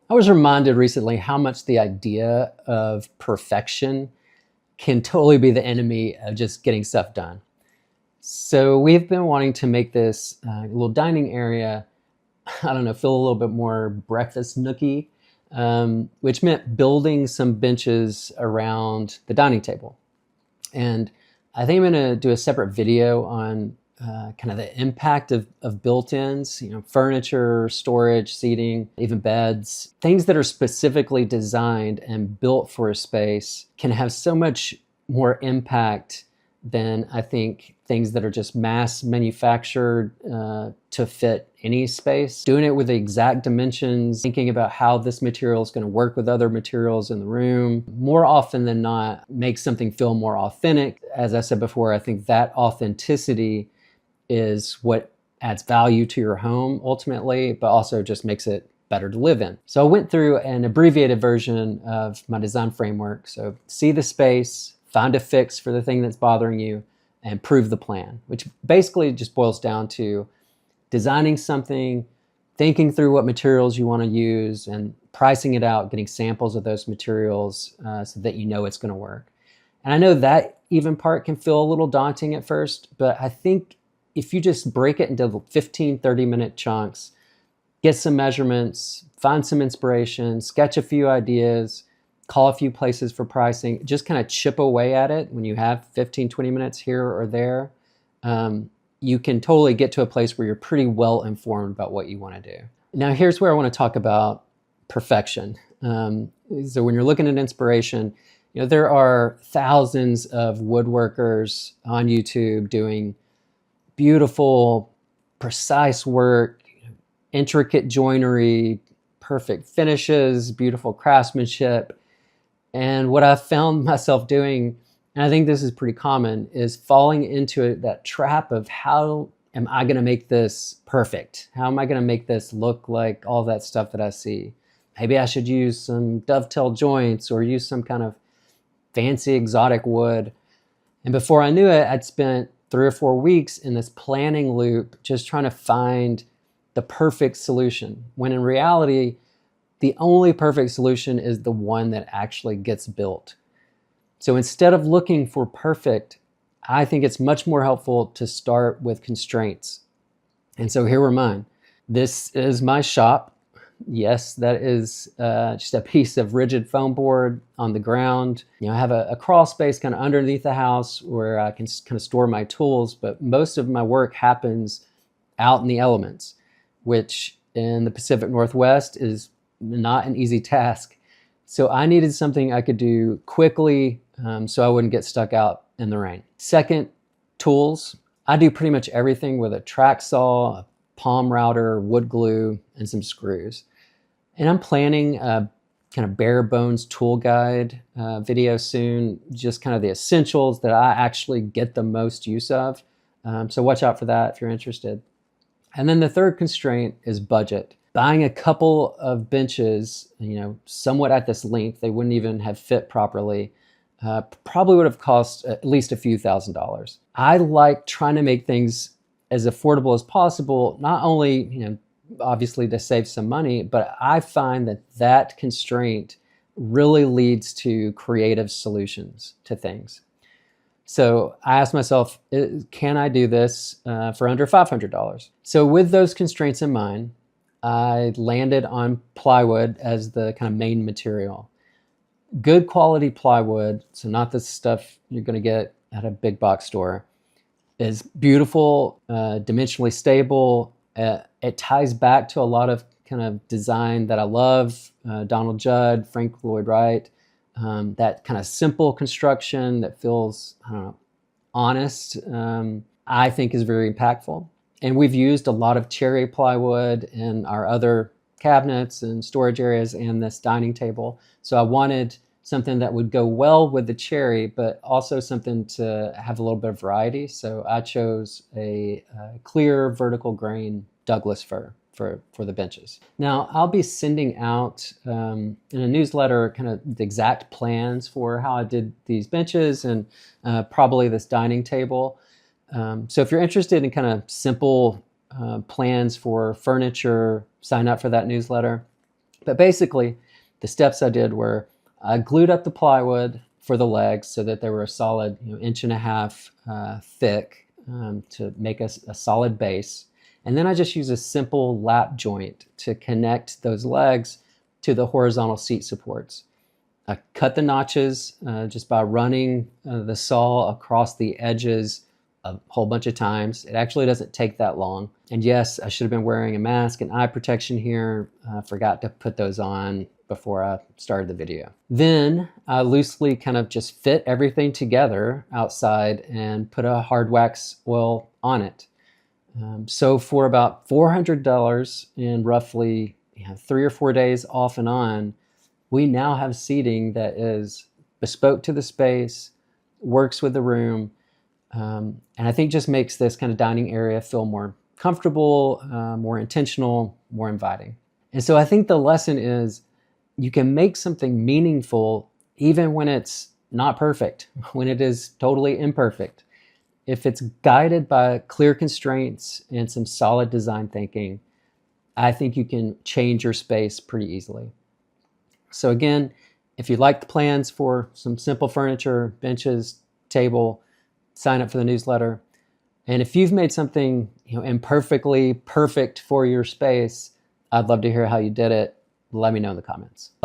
I was reminded recently how much the idea of perfection can totally be the enemy of just getting stuff done. So we've been wanting to make this little dining area, I don't know, feel a little bit more breakfast nooky, which meant building some benches around the dining table. And I think I'm going to do a separate video on kind of the impact of built-ins, furniture, storage, seating, even beds. Things that are specifically designed and built for a space can have so much more impact than I think things that are just mass manufactured to fit any space. Doing it with the exact dimensions, thinking about how this material is going to work with other materials in the room, more often than not, makes something feel more authentic. As I said before, I think that authenticity is what adds value to your home ultimately, but also just makes it better to live in. So I went through an abbreviated version of my design framework. So see the space, find a fix for the thing that's bothering you, and prove the plan, which basically just boils down to designing something, thinking through what materials you want to use, and pricing it out, getting samples of those materials so that you know it's going to work. And I know that even part can feel a little daunting at first, but I think if you just break it into 15, 30-minute chunks, get some measurements, find some inspiration, sketch a few ideas, call a few places for pricing, just kind of chip away at it when you have 15, 20 minutes here or there, you can totally get to a place where you're pretty well informed about what you want to do. Now, here's where I want to talk about perfection. So when you're looking at inspiration, there are thousands of woodworkers on YouTube doing beautiful, precise work, intricate joinery, perfect finishes, beautiful craftsmanship. And what I've found myself doing, and I think this is pretty common, is falling into that trap of how am I going to make this perfect? How am I going to make this look like all that stuff that I see? Maybe I should use some dovetail joints or use some kind of fancy exotic wood. And before I knew it, I'd spent 3 or 4 weeks in this planning loop, just trying to find the perfect solution, when in reality, the only perfect solution is the one that actually gets built. So instead of looking for perfect, I think it's much more helpful to start with constraints. And so here were mine. This is my shop. Yes, that is just a piece of rigid foam board on the ground. I have a crawl space kind of underneath the house where I can kind of store my tools, but most of my work happens out in the elements, which in the Pacific Northwest is not an easy task. So I needed something I could do quickly so I wouldn't get stuck out in the rain. Second, tools. I do pretty much everything with a track saw, a palm router, wood glue, and some screws. And I'm planning a kind of bare bones tool guide video soon, just kind of the essentials that I actually get the most use of. So watch out for that if you're interested. And then the third constraint is budget. Buying a couple of benches, somewhat at this length, they wouldn't even have fit properly, probably would have cost at least a few $1,000s. I like trying to make things as affordable as possible, not only, obviously to save some money, but I find that constraint really leads to creative solutions to things. So I asked myself, can I do this for under $500? So with those constraints in mind, I landed on plywood as the kind of main material. Good quality plywood, so not the stuff you're going to get at a big box store, is beautiful, dimensionally stable. It ties back to a lot of kind of design that I love, Donald Judd, Frank Lloyd Wright, that kind of simple construction that feels, honest, I think is very impactful. And we've used a lot of cherry plywood in our other cabinets and storage areas and this dining table. So I wanted something that would go well with the cherry, but also something to have a little bit of variety. So I chose a clear vertical grain Douglas fir for the benches. Now I'll be sending out in a newsletter kind of the exact plans for how I did these benches and probably this dining table. So if you're interested in kind of simple plans for furniture, sign up for that newsletter. But basically, the steps I did were I glued up the plywood for the legs so that they were a solid 1.5 inch thick to make a solid base. And then I just used a simple lap joint to connect those legs to the horizontal seat supports. I cut the notches just by running the saw across the edges a whole bunch of times. It actually doesn't take that long. And yes, I should have been wearing a mask and eye protection here. I forgot to put those on before I started the video. Then I loosely kind of just fit everything together outside and put a hard wax oil on it. So for about $400 in roughly 3 or 4 days off and on, we now have seating that is bespoke to the space, works with the room, and I think just makes this kind of dining area feel more comfortable, more intentional, more inviting. And so I think the lesson is you can make something meaningful even when it's not perfect, when it is totally imperfect. If it's guided by clear constraints and some solid design thinking, I think you can change your space pretty easily. So again, if you like the plans for some simple furniture, benches, table, sign up for the newsletter. And if you've made something imperfectly perfect for your space, I'd love to hear how you did it. Let me know in the comments.